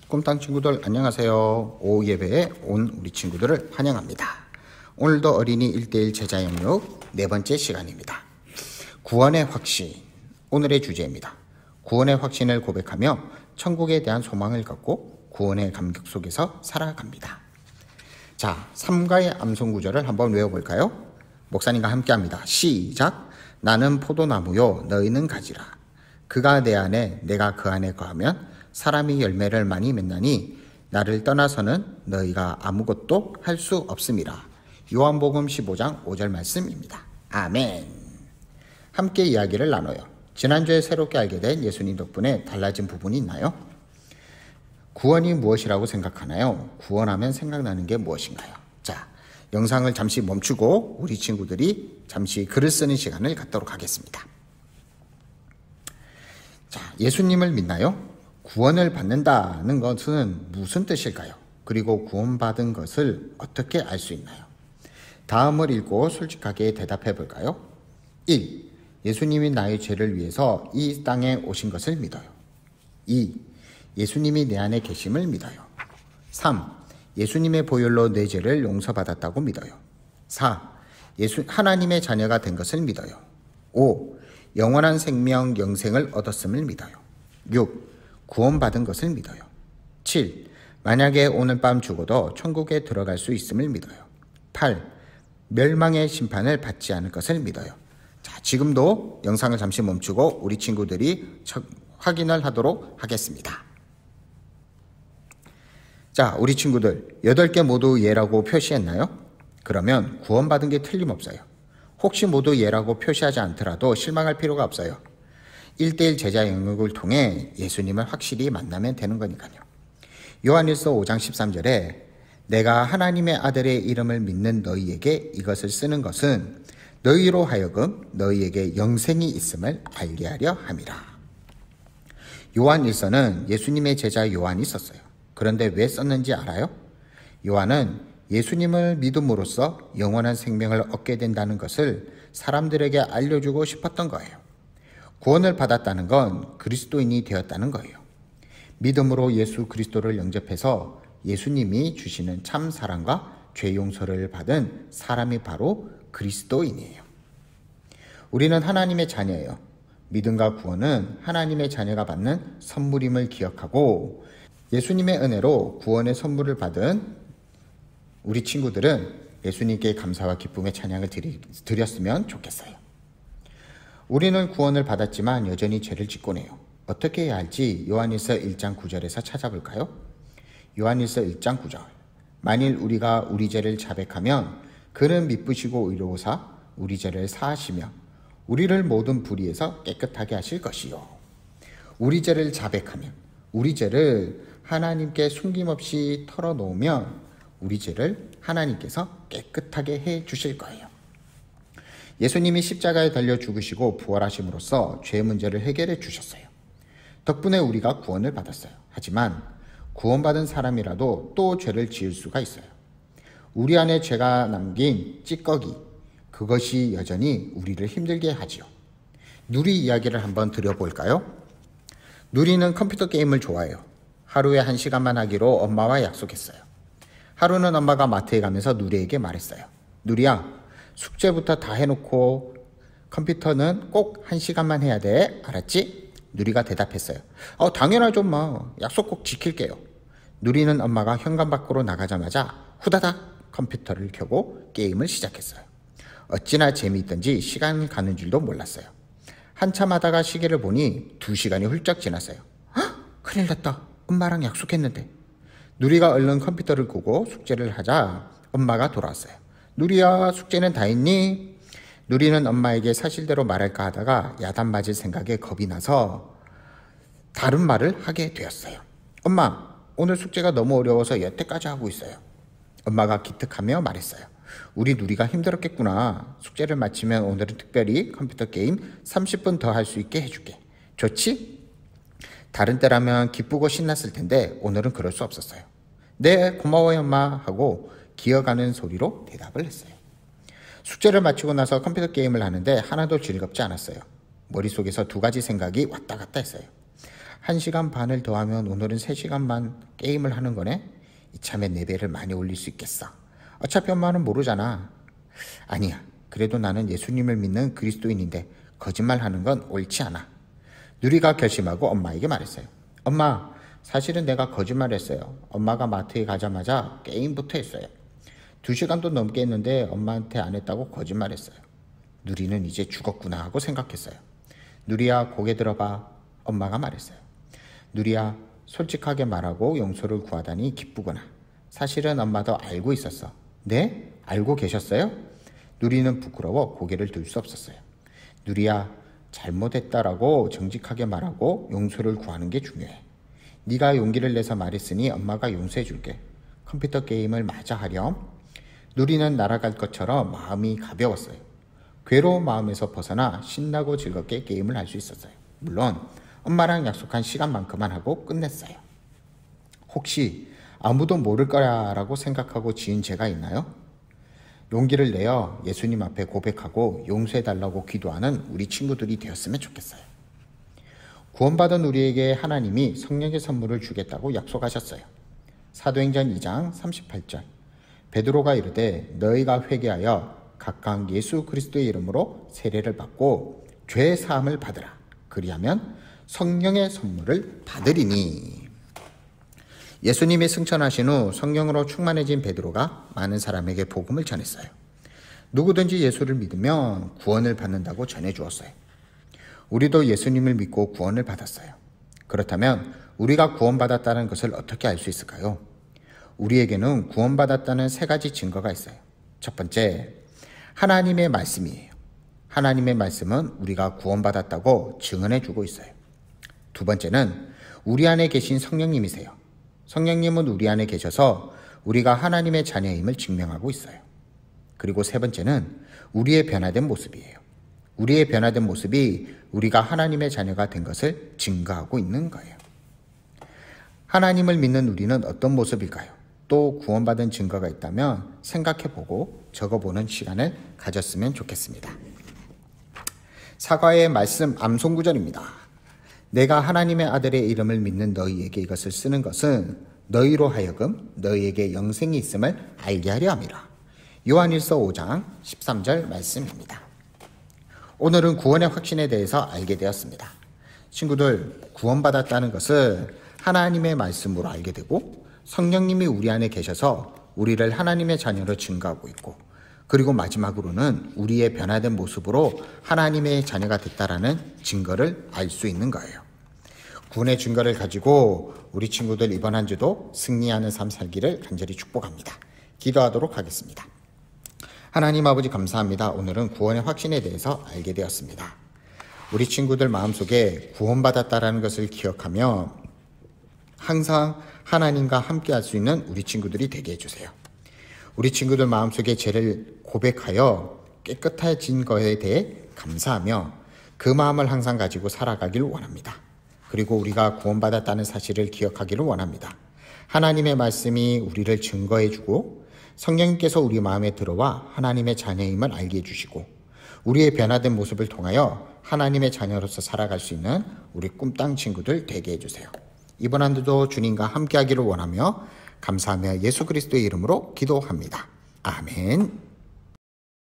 꿈땅 친구들 안녕하세요. 오후 예배에 온 우리 친구들을 환영합니다. 오늘도 어린이 1:1 제자 영역 네 번째 시간입니다. 구원의 확신, 오늘의 주제입니다. 구원의 확신을 고백하며 천국에 대한 소망을 갖고 구원의 감격 속에서 살아갑니다. 자, 3가의 암송 구절을 한번 외워볼까요? 목사님과 함께합니다. 시작! 나는 포도나무요 너희는 가지라. 그가 내 안에 내가 그 안에 거하면 사람이 열매를 많이 맺나니 나를 떠나서는 너희가 아무것도 할 수 없음이라. 요한복음 15장 5절 말씀입니다. 아멘. 함께 이야기를 나눠요. 지난주에 새롭게 알게 된 예수님 덕분에 달라진 부분이 있나요? 구원이 무엇이라고 생각하나요? 구원하면 생각나는 게 무엇인가요? 자, 영상을 잠시 멈추고 우리 친구들이 잠시 글을 쓰는 시간을 갖도록 하겠습니다. 자, 예수님을 믿나요? 구원을 받는다는 것은 무슨 뜻일까요? 그리고 구원받은 것을 어떻게 알 수 있나요? 다음을 읽고 솔직하게 대답해 볼까요? 1. 예수님이 나의 죄를 위해서 이 땅에 오신 것을 믿어요. 2. 예수님이 내 안에 계심을 믿어요. 3. 예수님의 보혈로 내 죄를 용서받았다고 믿어요. 4. 하나님의 자녀가 된 것을 믿어요. 5. 영원한 생명, 영생을 얻었음을 믿어요. 6. 구원받은 것을 믿어요. 7. 만약에 오늘 밤 죽어도 천국에 들어갈 수 있음을 믿어요. 8. 멸망의 심판을 받지 않을 것을 믿어요. 자, 지금도 영상을 잠시 멈추고 우리 친구들이 확인을 하도록 하겠습니다. 자, 우리 친구들 8개 모두 예라고 표시했나요? 그러면 구원받은 게 틀림없어요. 혹시 모두 예라고 표시하지 않더라도 실망할 필요가 없어요. 1:1 제자 영역을 통해 예수님을 확실히 만나면 되는 거니까요. 요한일서 5장 13절에 내가 하나님의 아들의 이름을 믿는 너희에게 이것을 쓰는 것은 너희로 하여금 너희에게 영생이 있음을 알게 하려 함이라. 요한일서는 예수님의 제자 요한이 썼어요. 그런데 왜 썼는지 알아요? 요한은 예수님을 믿음으로써 영원한 생명을 얻게 된다는 것을 사람들에게 알려주고 싶었던 거예요. 구원을 받았다는 건 그리스도인이 되었다는 거예요. 믿음으로 예수 그리스도를 영접해서 예수님이 주시는 참 사랑과 죄 용서를 받은 사람이 바로 그리스도인이에요. 우리는 하나님의 자녀예요. 믿음과 구원은 하나님의 자녀가 받는 선물임을 기억하고 예수님의 은혜로 구원의 선물을 받은 우리 친구들은 예수님께 감사와 기쁨의 찬양을 드렸으면 좋겠어요. 우리는 구원을 받았지만 여전히 죄를 짓곤 해요. 어떻게 해야 할지 요한일서 1장 9절에서 찾아볼까요? 요한일서 1장 9절. 만일 우리가 우리 죄를 자백하면 그는 미쁘시고 의로우사 우리 죄를 사하시며 우리를 모든 불의에서 깨끗하게 하실 것이요. 우리 죄를 자백하면, 우리 죄를 하나님께 숨김없이 털어놓으면 우리 죄를 하나님께서 깨끗하게 해 주실 거예요. 예수님이 십자가에 달려 죽으시고 부활하심으로써 죄 문제를 해결해 주셨어요. 덕분에 우리가 구원을 받았어요. 하지만 구원받은 사람이라도 또 죄를 지을 수가 있어요. 우리 안에 죄가 남긴 찌꺼기, 그것이 여전히 우리를 힘들게 하지요. 누리 이야기를 한번 드려볼까요? 누리는 컴퓨터 게임을 좋아해요. 하루에 1시간만 하기로 엄마와 약속했어요. 하루는 엄마가 마트에 가면서 누리에게 말했어요. 누리야, 숙제부터 다 해놓고 컴퓨터는 꼭 1시간만 해야 돼. 알았지? 누리가 대답했어요. 당연하죠 엄마. 약속 꼭 지킬게요. 누리는 엄마가 현관 밖으로 나가자마자 후다닥 컴퓨터를 켜고 게임을 시작했어요. 어찌나 재미있던지 시간 가는 줄도 몰랐어요. 한참 하다가 시계를 보니 2시간이 훌쩍 지났어요. 큰일 났다. 엄마랑 약속했는데. 누리가 얼른 컴퓨터를 끄고 숙제를 하자 엄마가 돌아왔어요. 누리야, 숙제는 다 했니? 누리는 엄마에게 사실대로 말할까 하다가 야단 맞을 생각에 겁이 나서 다른 말을 하게 되었어요. 엄마, 오늘 숙제가 너무 어려워서 여태까지 하고 있어요. 엄마가 기특하며 말했어요. 우리 누리가 힘들었겠구나. 숙제를 마치면 오늘은 특별히 컴퓨터 게임 30분 더 할 수 있게 해줄게. 좋지? 다른 때라면 기쁘고 신났을 텐데 오늘은 그럴 수 없었어요. 네, 고마워요 엄마 하고 기어가는 소리로 대답을 했어요. 숙제를 마치고 나서 컴퓨터 게임을 하는데 하나도 즐겁지 않았어요. 머릿속에서 2가지 생각이 왔다 갔다 했어요. 1시간 반을 더하면 오늘은 3시간만 게임을 하는 거네? 이참에 내 배를 많이 올릴 수 있겠어. 어차피 엄마는 모르잖아. 아니야. 그래도 나는 예수님을 믿는 그리스도인인데 거짓말하는 건 옳지 않아. 누리가 결심하고 엄마에게 말했어요. 엄마, 사실은 내가 거짓말했어요. 엄마가 마트에 가자마자 게임부터 했어요. 2시간도 넘게 했는데 엄마한테 안 했다고 거짓말했어요. 누리는 이제 죽었구나 하고 생각했어요. 누리야, 고개 들어봐. 엄마가 말했어요. 누리야, 솔직하게 말하고 용서를 구하다니 기쁘구나. 사실은 엄마도 알고 있었어. 네? 알고 계셨어요? 누리는 부끄러워 고개를 들 수 없었어요. 누리야, 잘못했다라고 정직하게 말하고 용서를 구하는 게 중요해. 네가 용기를 내서 말했으니 엄마가 용서해 줄게. 컴퓨터 게임을 마저 하렴. 누리는 날아갈 것처럼 마음이 가벼웠어요. 괴로운 마음에서 벗어나 신나고 즐겁게 게임을 할 수 있었어요. 물론 엄마랑 약속한 시간만큼만 하고 끝냈어요. 혹시 아무도 모를 거야라고 생각하고 지은 죄가 있나요? 용기를 내어 예수님 앞에 고백하고 용서해달라고 기도하는 우리 친구들이 되었으면 좋겠어요. 구원받은 우리에게 하나님이 성령의 선물을 주겠다고 약속하셨어요. 사도행전 2장 38절. 베드로가 이르되 너희가 회개하여 각각 예수 그리스도의 이름으로 세례를 받고 죄 사함을 받으라. 그리하면 성령의 선물을 받으리니. 예수님이 승천하신 후 성령으로 충만해진 베드로가 많은 사람에게 복음을 전했어요. 누구든지 예수를 믿으면 구원을 받는다고 전해주었어요. 우리도 예수님을 믿고 구원을 받았어요. 그렇다면 우리가 구원받았다는 것을 어떻게 알 수 있을까요? 우리에게는 구원받았다는 3가지 증거가 있어요. 첫 번째, 하나님의 말씀이에요. 하나님의 말씀은 우리가 구원받았다고 증언해주고 있어요. 두 번째는 우리 안에 계신 성령님이세요. 성령님은 우리 안에 계셔서 우리가 하나님의 자녀임을 증명하고 있어요. 그리고 3번째는 우리의 변화된 모습이에요. 우리의 변화된 모습이 우리가 하나님의 자녀가 된 것을 증거하고 있는 거예요. 하나님을 믿는 우리는 어떤 모습일까요? 또 구원받은 증거가 있다면 생각해보고 적어보는 시간을 가졌으면 좋겠습니다. 사과의 말씀 암송구절입니다. 내가 하나님의 아들의 이름을 믿는 너희에게 이것을 쓰는 것은 너희로 하여금 너희에게 영생이 있음을 알게 하려 함이라. 요한일서 5장 13절 말씀입니다. 오늘은 구원의 확신에 대해서 알게 되었습니다. 친구들, 구원받았다는 것을 하나님의 말씀으로 알게 되고 성령님이 우리 안에 계셔서 우리를 하나님의 자녀로 증거하고 있고, 그리고 마지막으로는 우리의 변화된 모습으로 하나님의 자녀가 됐다라는 증거를 알 수 있는 거예요. 구원의 증거를 가지고 우리 친구들 이번 한 주도 승리하는 삶 살기를 간절히 축복합니다. 기도하도록 하겠습니다. 하나님 아버지 감사합니다. 오늘은 구원의 확신에 대해서 알게 되었습니다. 우리 친구들 마음속에 구원받았다라는 것을 기억하며 항상 하나님과 함께 할 수 있는 우리 친구들이 되게 해주세요. 우리 친구들 마음속에 죄를 고백하여 깨끗해진 것에 대해 감사하며 그 마음을 항상 가지고 살아가기를 원합니다. 그리고 우리가 구원받았다는 사실을 기억하기를 원합니다. 하나님의 말씀이 우리를 증거해주고 성령님께서 우리 마음에 들어와 하나님의 자녀임을 알게 해주시고 우리의 변화된 모습을 통하여 하나님의 자녀로서 살아갈 수 있는 우리 꿈땅 친구들 되게 해주세요. 이번 한 주도 주님과 함께하기를 원하며 감사하며 예수 그리스도의 이름으로 기도합니다. 아멘.